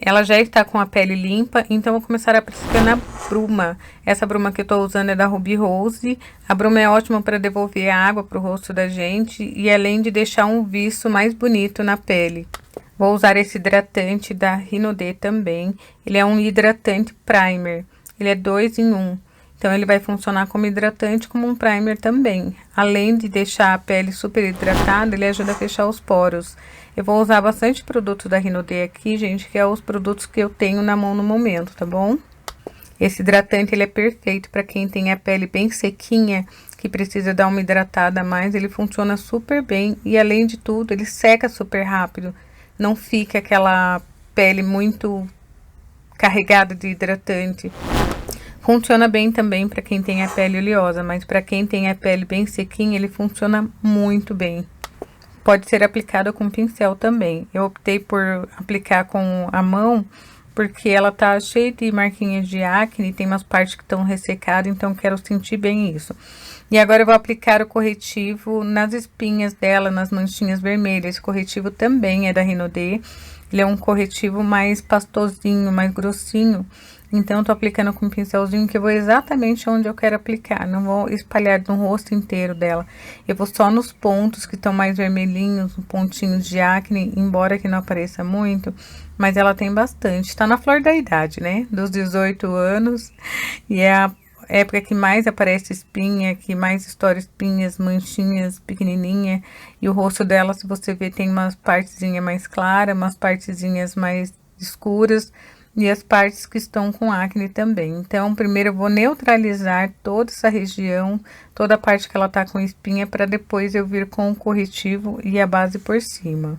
Ela já está com a pele limpa, então eu vou começar aplicando a bruma. Essa bruma que eu tô usando é da Ruby Rose. A bruma é ótima para devolver água pro rosto da gente e além de deixar um viço mais bonito na pele. Vou usar esse hidratante da Rinode também. Ele é um hidratante primer. Ele é 2 em 1. Então, ele vai funcionar como hidratante, como um primer também. Além de deixar a pele super hidratada, ele ajuda a fechar os poros. Eu vou usar bastante produto da Rinode aqui, gente, que é os produtos que eu tenho na mão no momento, tá bom? Esse hidratante, ele é perfeito para quem tem a pele bem sequinha, que precisa dar uma hidratada a mais. Ele funciona super bem e, além de tudo, ele seca super rápido. Não fica aquela pele muito carregada de hidratante. Funciona bem também para quem tem a pele oleosa, mas para quem tem a pele bem sequinha, ele funciona muito bem. Pode ser aplicado com pincel também. Eu optei por aplicar com a mão, porque ela tá cheia de marquinhas de acne, tem umas partes que estão ressecadas, então quero sentir bem isso. E agora eu vou aplicar o corretivo nas espinhas dela, nas manchinhas vermelhas. Esse corretivo também é da Rinode. Ele é um corretivo mais pastosinho, mais grossinho. Então, eu tô aplicando com um pincelzinho que eu vou exatamente onde eu quero aplicar. Não vou espalhar no rosto inteiro dela. Eu vou só nos pontos que estão mais vermelhinhos, pontinhos de acne, embora que não apareça muito. Mas ela tem bastante. Tá na flor da idade, né? Dos 18 anos. E é a época que mais aparece espinha, que mais estoura espinhas, manchinhas pequenininha. E o rosto dela, se você ver, tem umas partezinhas mais claras, umas partezinhas mais escuras. E as partes que estão com acne também. Então, primeiro eu vou neutralizar toda essa região, toda a parte que ela tá com espinha, para depois eu vir com o corretivo e a base por cima.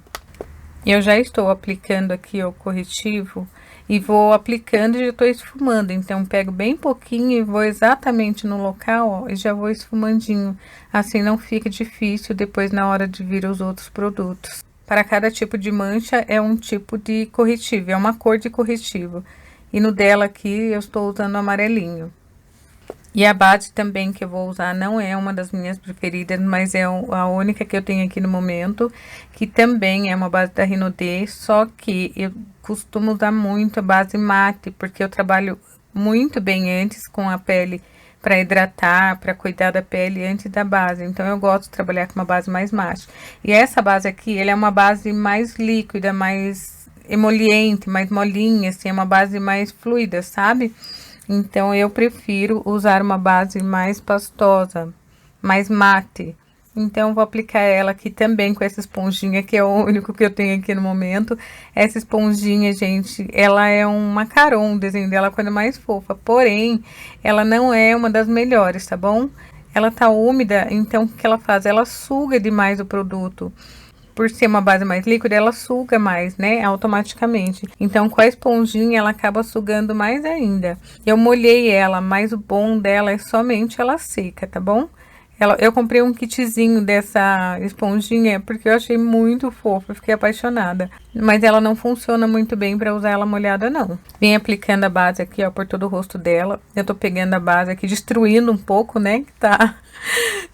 Eu já estou aplicando aqui o corretivo e vou aplicando e já estou esfumando. Então, pego bem pouquinho e vou exatamente no local, ó, e já vou esfumandinho. Assim não fica difícil depois na hora de vir os outros produtos. Para cada tipo de mancha é um tipo de corretivo, é uma cor de corretivo. E no dela aqui eu estou usando amarelinho. E a base também que eu vou usar não é uma das minhas preferidas, mas é a única que eu tenho aqui no momento. Que também é uma base da Rinode, só que eu costumo usar muito a base mate, porque eu trabalho muito bem antes com a pele para hidratar, para cuidar da pele antes da base. Então, eu gosto de trabalhar com uma base mais mate. E essa base aqui, ela é uma base mais líquida, mais emoliente, mais molinha, assim, é uma base mais fluida, sabe? Então, eu prefiro usar uma base mais pastosa, mais mate. Então, vou aplicar ela aqui também com essa esponjinha, que é o único que eu tenho aqui no momento. Essa esponjinha, gente, ela é um macaron, o desenho dela é a coisa mais fofa. Porém, ela não é uma das melhores, tá bom? Ela tá úmida, então o que ela faz? Ela suga demais o produto. Por ser uma base mais líquida, ela suga mais, né, automaticamente. Então, com a esponjinha, ela acaba sugando mais ainda. Eu molhei ela, mas o bom dela é somente ela seca, tá bom? Eu comprei um kitzinho dessa esponjinha porque eu achei muito fofa, fiquei apaixonada. Mas ela não funciona muito bem para usar ela molhada, não. Vem aplicando a base aqui, ó, por todo o rosto dela. Eu tô pegando a base aqui, destruindo um pouco, né, que tá...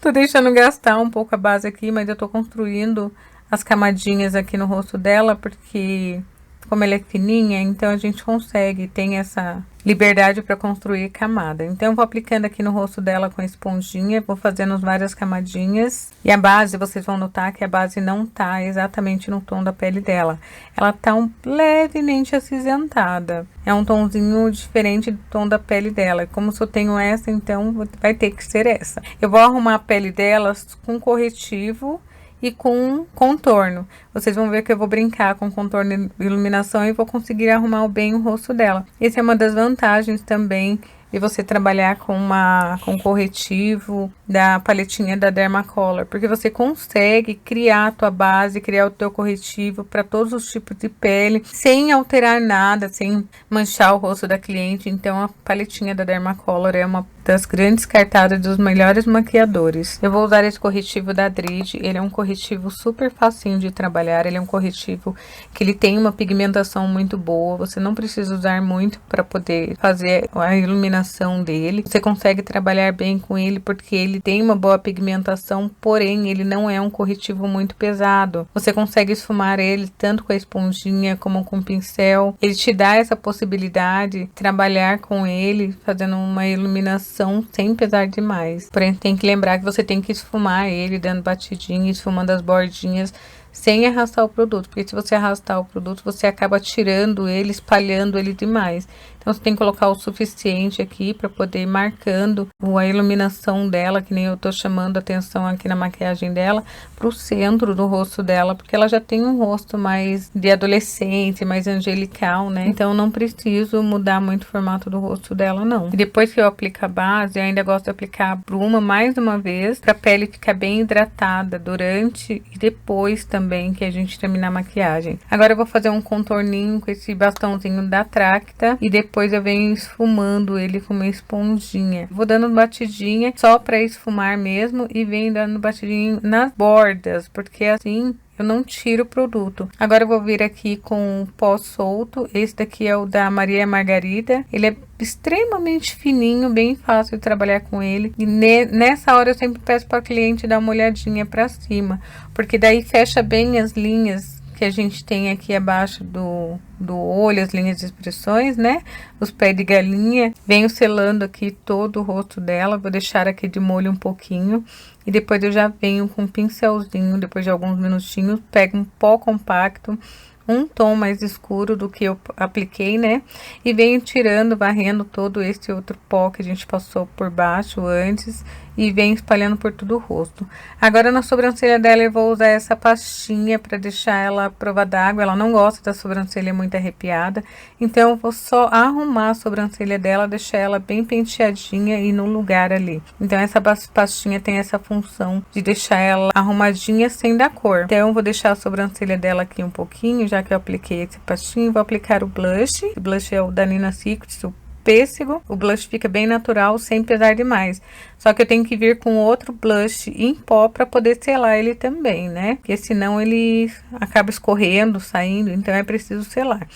Tô deixando gastar um pouco a base aqui, mas eu tô construindo as camadinhas aqui no rosto dela, porque... como ela é fininha, então a gente consegue, tem essa liberdade para construir camada. Então, eu vou aplicando aqui no rosto dela com a esponjinha, vou fazendo várias camadinhas. E a base, vocês vão notar que a base não tá exatamente no tom da pele dela. Ela tá levemente acinzentada. É um tomzinho diferente do tom da pele dela. Como se eu tenho essa, então vai ter que ser essa. Eu vou arrumar a pele delas com corretivo e com contorno. Vocês vão ver que eu vou brincar com contorno e iluminação e vou conseguir arrumar bem o rosto dela. Essa é uma das vantagens também de você trabalhar com corretivo da paletinha da Dermacolor, porque você consegue criar a tua base, criar o teu corretivo para todos os tipos de pele, sem alterar nada, sem manchar o rosto da cliente. Então, a paletinha da Dermacolor é uma das grandes cartadas dos melhores maquiadores. Eu vou usar esse corretivo da Dridi. Ele é um corretivo super facinho de trabalhar. Ele é um corretivo que ele tem uma pigmentação muito boa. Você não precisa usar muito para poder fazer a iluminação dele. Você consegue trabalhar bem com ele porque ele tem uma boa pigmentação, porém ele não é um corretivo muito pesado. Você consegue esfumar ele tanto com a esponjinha como com o pincel. Ele te dá essa possibilidade de trabalhar com ele fazendo uma iluminação sem pesar demais. Porém, tem que lembrar que você tem que esfumar ele dando batidinha, esfumando as bordinhas sem arrastar o produto, porque se você arrastar o produto, você acaba tirando ele, espalhando ele demais. Então, você tem que colocar o suficiente aqui para poder ir marcando a iluminação dela, que nem eu tô chamando a atenção aqui na maquiagem dela, pro centro do rosto dela, porque ela já tem um rosto mais de adolescente, mais angelical, né? Então, eu não preciso mudar muito o formato do rosto dela, não. E depois que eu aplico a base, eu ainda gosto de aplicar a bruma mais uma vez, pra pele ficar bem hidratada durante e depois também que a gente terminar a maquiagem. Agora eu vou fazer um contorninho com esse bastãozinho da Tracta e depois eu venho esfumando ele com uma esponjinha. Vou dando batidinha só para esfumar mesmo e venho dando batidinho nas bordas, porque assim eu não tiro o produto. Agora eu vou vir aqui com o pó solto. Esse daqui é o da Maria Margarida. Ele é extremamente fininho, bem fácil de trabalhar com ele. E nessa hora eu sempre peço para o cliente dar uma olhadinha para cima, porque daí fecha bem as linhas que a gente tem aqui abaixo do olho, as linhas de expressões, né? Os pés de galinha. Venho selando aqui todo o rosto dela. Vou deixar aqui de molho um pouquinho. E depois eu já venho com um pincelzinho, depois de alguns minutinhos, pego um pó compacto, um tom mais escuro do que eu apliquei, né? E venho tirando, varrendo todo esse outro pó que a gente passou por baixo antes e venho espalhando por todo o rosto. Agora na sobrancelha dela eu vou usar essa pastinha para deixar ela à prova d'água. Ela não gosta da sobrancelha muito arrepiada, então eu vou só arrumar a sobrancelha dela, deixar ela bem penteadinha e no lugar ali. Então essa pastinha tem essa função de deixar ela arrumadinha sem dar cor. Então eu vou deixar a sobrancelha dela aqui um pouquinho, já que eu apliquei esse pastinho. Vou aplicar o blush. O blush é o da Nina Secrets, o pêssego. O blush fica bem natural, sem pesar demais. Só que eu tenho que vir com outro blush em pó para poder selar ele também, né? Porque senão ele acaba escorrendo, saindo, então é preciso selar.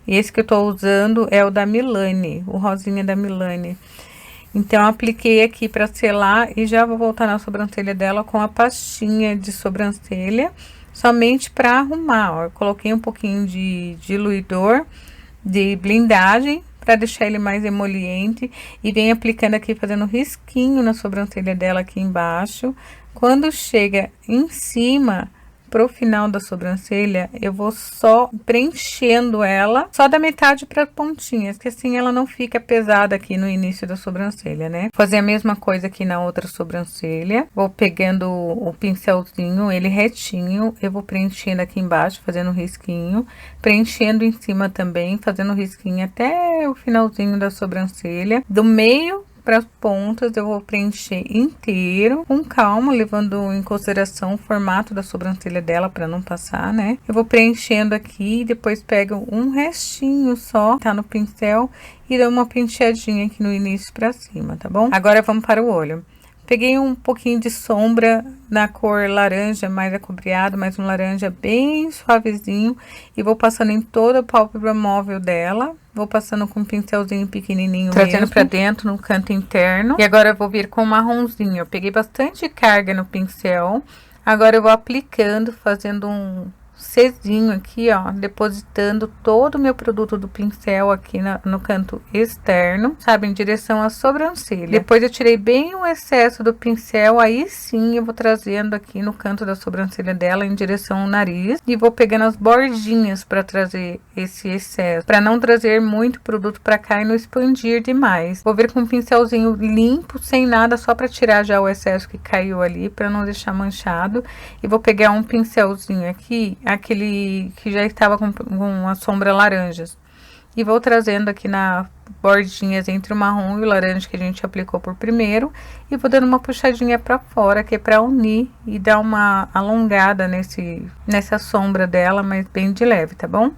E esse que eu tô usando é o da Milani, o rosinha da Milani. Então, eu apliquei aqui para selar e já vou voltar na sobrancelha dela com a pastinha de sobrancelha, somente para arrumar, ó. Eu coloquei um pouquinho de diluidor, de blindagem, para deixar ele mais emoliente e venho aplicando aqui, fazendo risquinho na sobrancelha dela aqui embaixo. Quando chega em cima, pro final da sobrancelha, eu vou só preenchendo ela, só da metade para pontinhas, que assim ela não fica pesada aqui no início da sobrancelha, né? Fazer a mesma coisa aqui na outra sobrancelha. Vou pegando o pincelzinho, ele retinho, eu vou preenchendo aqui embaixo, fazendo risquinho, preenchendo em cima também, fazendo risquinho até o finalzinho da sobrancelha. Do meio para as pontas eu vou preencher inteiro, com calma, levando em consideração o formato da sobrancelha dela para não passar, né? Eu vou preenchendo aqui, depois pego um restinho só, tá no pincel, e dou uma penteadinha aqui no início para cima, tá bom? Agora vamos para o olho. Peguei um pouquinho de sombra na cor laranja, mais acobreado, mas um laranja bem suavezinho. E vou passando em toda a pálpebra móvel dela. Vou passando com um pincelzinho pequenininho trazendo pra dentro, no canto interno. E agora eu vou vir com marronzinho. Eu peguei bastante carga no pincel. Agora eu vou aplicando, fazendo um Czinho aqui, ó, depositando todo o meu produto do pincel aqui no canto externo, sabe, em direção à sobrancelha. Depois eu tirei bem o excesso do pincel, aí sim eu vou trazendo aqui no canto da sobrancelha dela em direção ao nariz e vou pegando as bordinhas para trazer esse excesso, para não trazer muito produto para cá e não expandir demais. Vou vir com um pincelzinho limpo, sem nada, só para tirar já o excesso que caiu ali, para não deixar manchado. E vou pegar um pincelzinho aqui, aquele que já estava com a sombra laranjas, e vou trazendo aqui na bordinhas entre o marrom e o laranja que a gente aplicou por primeiro, e vou dando uma puxadinha para fora, que é para unir e dar uma alongada nessa sombra dela, mas bem de leve, tá bom?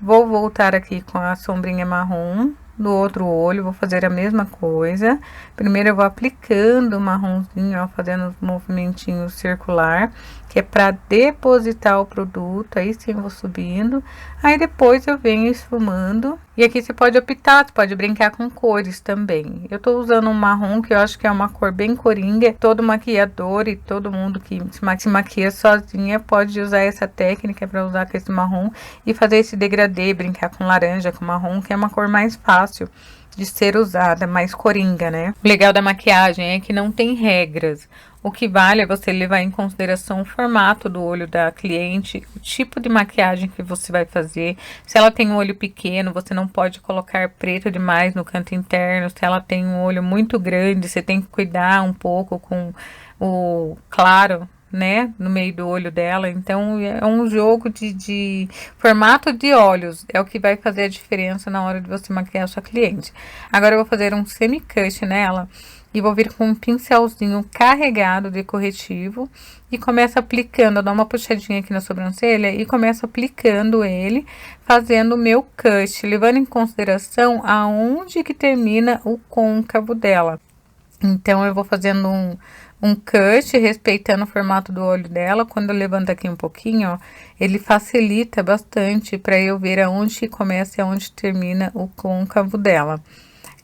Vou voltar aqui com a sombrinha marrom, do outro olho, vou fazer a mesma coisa. Primeiro eu vou aplicando o marronzinho, ó, fazendo os movimentinhos circular, que é para depositar o produto. Aí sim eu vou subindo, aí depois eu venho esfumando. E aqui você pode optar, você pode brincar com cores também. Eu tô usando um marrom, que eu acho que é uma cor bem coringa. Todo maquiador e todo mundo que se maquia sozinha pode usar essa técnica para usar com esse marrom e fazer esse degradê, brincar com laranja, com marrom, que é uma cor mais fácil de ser usada, mais coringa, né? O legal da maquiagem é que não tem regras. O que vale é você levar em consideração o formato do olho da cliente, o tipo de maquiagem que você vai fazer. Se ela tem um olho pequeno, você não pode colocar preto demais no canto interno. Se ela tem um olho muito grande, você tem que cuidar um pouco com o claro, né, no meio do olho dela. Então é um jogo de formato de olhos, é o que vai fazer a diferença na hora de você maquiar a sua cliente. Agora eu vou fazer um semi-cut nela e vou vir com um pincelzinho carregado de corretivo e começo aplicando, eu dou uma puxadinha aqui na sobrancelha e começo aplicando ele, fazendo o meu cut, levando em consideração aonde que termina o côncavo dela. Então eu vou fazendo um cut, respeitando o formato do olho dela. Quando eu levanto aqui um pouquinho, ó, ele facilita bastante para eu ver aonde começa e aonde termina o côncavo dela.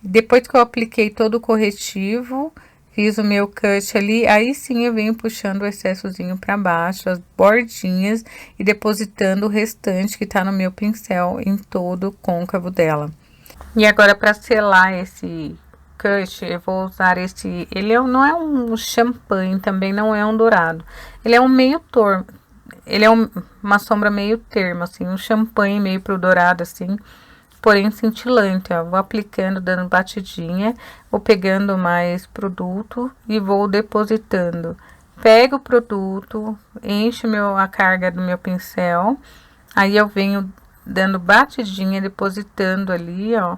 Depois que eu apliquei todo o corretivo, fiz o meu cut ali, aí sim eu venho puxando o excessozinho para baixo, as bordinhas, e depositando o restante que tá no meu pincel em todo o côncavo dela. E agora, para selar esse cut, eu vou usar esse, não é um champanhe, também não é um dourado, ele é um meio torno, ele é uma sombra meio termo, assim, um champanhe meio pro dourado, assim, porém cintilante, ó. Vou aplicando, dando batidinha, vou pegando mais produto e vou depositando. Pego o produto, encho a carga do meu pincel, aí eu venho dando batidinha, depositando ali, ó,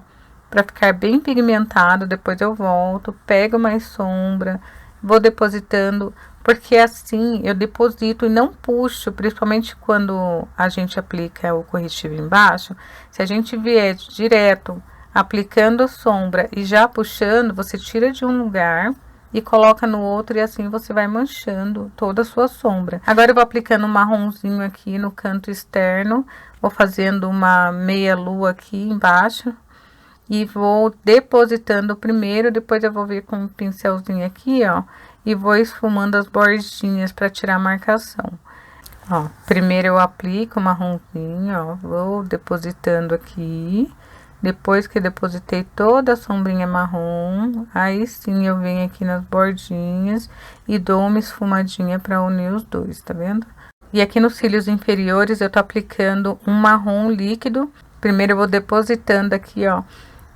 para ficar bem pigmentado. Depois eu volto, pego mais sombra, vou depositando, porque assim eu deposito e não puxo, principalmente quando a gente aplica o corretivo embaixo. Se a gente vier direto aplicando a sombra e já puxando, você tira de um lugar e coloca no outro, e assim você vai manchando toda a sua sombra. Agora eu vou aplicando um marronzinho aqui no canto externo, vou fazendo uma meia lua aqui embaixo e vou depositando primeiro, depois eu vou vir com um pincelzinho aqui, ó, e vou esfumando as bordinhas para tirar a marcação. Ó, primeiro eu aplico o marronzinho, ó, vou depositando aqui. Depois que depositei toda a sombrinha marrom, aí sim eu venho aqui nas bordinhas e dou uma esfumadinha para unir os dois, tá vendo? E aqui nos cílios inferiores eu tô aplicando um marrom líquido. Primeiro eu vou depositando aqui, ó,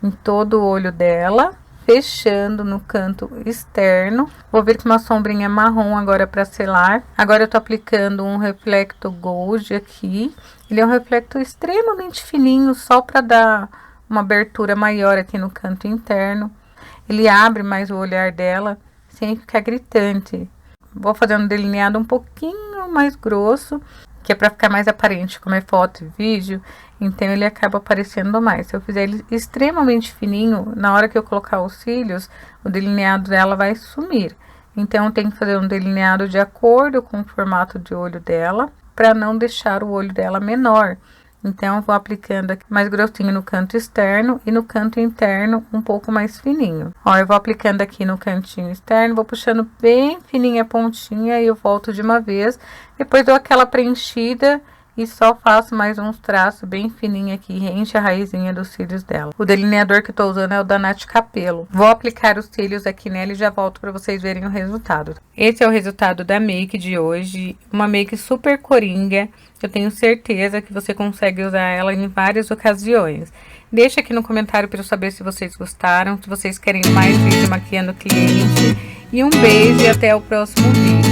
em todo o olho dela, fechando no canto externo. Vou vir com uma sombrinha marrom agora para selar. Agora eu tô aplicando um reflecto gold aqui. Ele é um reflecto extremamente fininho, só para dar uma abertura maior aqui no canto interno. Ele abre mais o olhar dela sem ficar gritante. Vou fazendo um delineado um pouquinho mais grosso, que é para ficar mais aparente, como é foto e vídeo, então ele acaba aparecendo mais. Se eu fizer ele extremamente fininho, na hora que eu colocar os cílios, o delineado dela vai sumir. Então, tem que fazer um delineado de acordo com o formato de olho dela, para não deixar o olho dela menor. Então, eu vou aplicando aqui mais grossinho no canto externo e no canto interno um pouco mais fininho. Ó, eu vou aplicando aqui no cantinho externo, vou puxando bem fininha a pontinha e eu volto de uma vez. Depois dou aquela preenchida e só faço mais uns traços bem fininho aqui, rente a raizinha dos cílios dela. O delineador que eu tô usando é o da Nath Capello. Vou aplicar os cílios aqui nela e já volto pra vocês verem o resultado. Esse é o resultado da make de hoje, uma make super coringa. Eu tenho certeza que você consegue usar ela em várias ocasiões. Deixa aqui no comentário para eu saber se vocês gostaram, se vocês querem mais vídeo maquiando cliente. E um beijo e até o próximo vídeo.